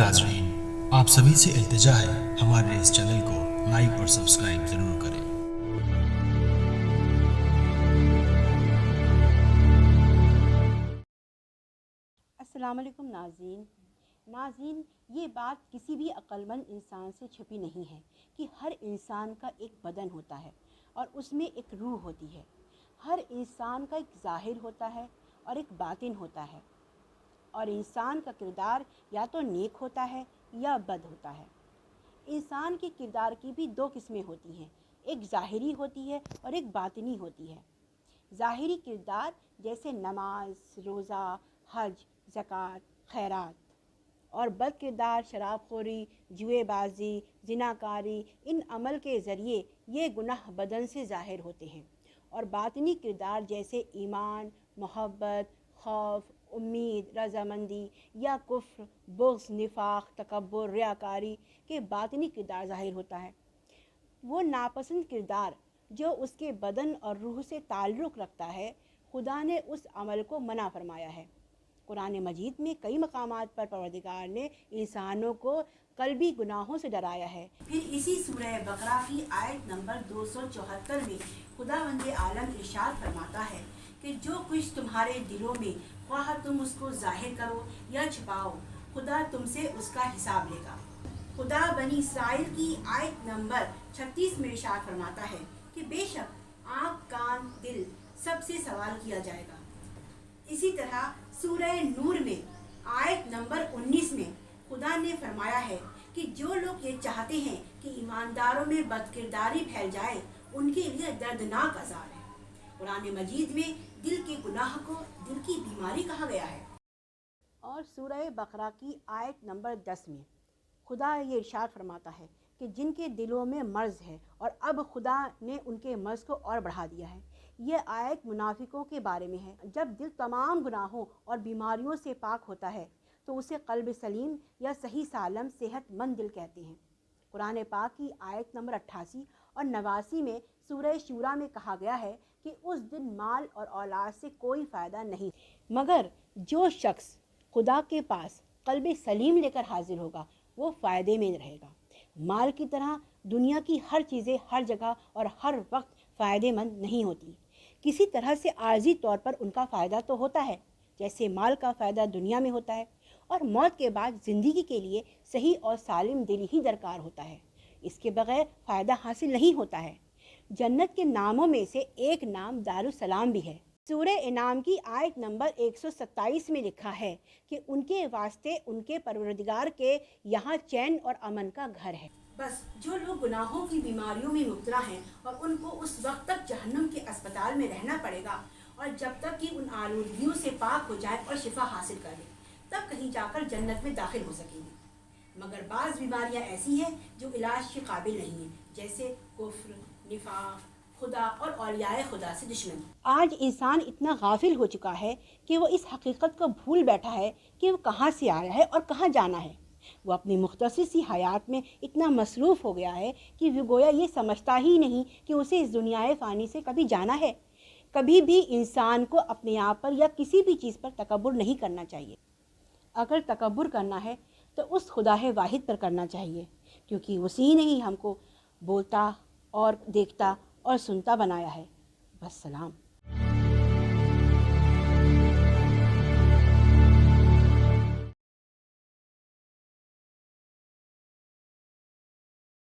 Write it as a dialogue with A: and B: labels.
A: नाज़रीन, आप सभी से इल्तिजा है हमारे इस चैनल को लाइक और सब्सक्राइब ज़रूर करें।
B: अस्सलाम वालेकुम नाज़रीन, ये बात किसी भी अक्लमंद इंसान से छुपी नहीं है कि हर इंसान का एक बदन होता है और उसमें एक रूह होती है। हर इंसान का एक ज़ाहिर होता है और एक बातिन होता है, और इंसान का किरदार या तो नेक होता है या बद होता है। इंसान के किरदार की भी दो किस्में होती हैं, एक ज़ाहिरी होती है और एक बातिनी होती है। ज़ाहिरी किरदार जैसे नमाज, रोज़ा, हज, ज़कात, खैरात, और बद किरदार शराबखोरी, जुएबाजी, जिनाकारी, इन अमल के ज़रिए ये गुनाह बदन से ज़ाहिर होते हैं। और बातिनी किरदार जैसे ईमान, मोहब्बत, खौफ, उम्मीद, रज़ामंदी या कुफ्र, बुग़्ज़, निफाक, तकब्बुर, रियाकारी के बातिनी किरदार ज़ाहिर होता है। वो नापसंद किरदार जो उसके बदन और रूह से ताल्लुक़ रखता है, खुदा ने उस अमल को मना फरमाया है। कुरान मजीद में कई मकामात पर परवरदिगार ने इंसानों को कल्बी गुनाहों से डराया है। फिर इसी सूरह बकरा की आयत नंबर 274 में खुदावंद आलम इरशाद फरमाता है कि जो कुछ तुम्हारे दिलों में, ख्वाह तुम उसको जाहिर करो या छुपाओ, खुदा तुमसे उसका हिसाब लेगा। खुदा बनी इसराइल की आयत नंबर 36 में इरशाद फरमाता है कि बेशक आँख, कान, दिल सबसे सवाल किया जाएगा। इसी तरह सूरह नूर में आयत नंबर 19 में खुदा ने फरमाया है कि जो लोग ये चाहते हैं कि ईमानदारों में बदकिरदारी फैल जाए, उनके लिए दर्दनाक अज़ाब है। कुरान मजीद में दिल के गुनाह को दिल की बीमारी कहा गया है। और सूरह बकरा की आयत नंबर 10 में खुदा ये इरशाद फरमाता है कि जिनके दिलों में मर्ज़ है और अब खुदा ने उनके मर्ज़ को और बढ़ा दिया है। ये आयत मुनाफिकों के बारे में है। जब दिल तमाम गुनाहों और बीमारियों से पाक होता है तो उसे क़ल्ब सलीम या सही सालम सेहतमंद दिल कहते हैं। कुरान पाक की आयत नंबर 88 और 89 में सूरह शूरा में कहा गया है कि उस दिन माल और औलाद से कोई फ़ायदा नहीं, मगर जो शख्स खुदा के पास क़ल्ब सलीम लेकर हाजिर होगा वो फ़ायदे में रहेगा। माल की तरह दुनिया की हर चीज़ें हर जगह और हर वक्त फ़ायदेमंद नहीं होती। किसी तरह से आर्जी तौर पर उनका फ़ायदा तो होता है, जैसे माल का फ़ायदा दुनिया में होता है, और मौत के बाद ज़िंदगी के लिए सही और सालिम दिल ही दरकार होता है। इसके बग़ैर फ़ायदा हासिल नहीं होता है। जन्नत के नामों में से एक नाम दारुस्सलाम भी है। सूरह इनाम की आयत नंबर 127 में लिखा है कि उनके वास्ते उनके परवरदिगार के यहाँ चैन और अमन का घर है। बस जो लोग गुनाहों की बीमारियों में मुब्तला हैं और उनको उस वक्त तक जहन्नम के अस्पताल में रहना पड़ेगा, और जब तक कि उन आलूदगियों से पाक हो जाए और शिफा हासिल कर ले, तब कहीं जाकर जन्नत में दाखिल हो सकेंगे। मगर बाज़ बीमारियां ऐसी हैं जो इलाज के काबिल नहीं हैं, जैसे कुफ्र, निफाक, खुदा और औलियाए खुदा से दुश्मनी। आज इंसान इतना गाफिल हो चुका है कि वो इस हकीकत को भूल बैठा है कि वो कहाँ से आया है और कहाँ जाना है। वो अपनी मुख्तसर सी हयात में इतना मसरूफ़ हो गया है कि वो गोया ये समझता ही नहीं कि उसे इस दुनियाए फ़ानी से कभी जाना है। कभी भी इंसान को अपने आप पर या किसी भी चीज़ पर तकब्बुर नहीं करना चाहिए। अगर तकब्बुर करना है तो उस खुदाए वाहिद पर करना चाहिए, क्योंकि उसी ने ही हमको बोलता और देखता और सुनता बनाया है। बस सलाम।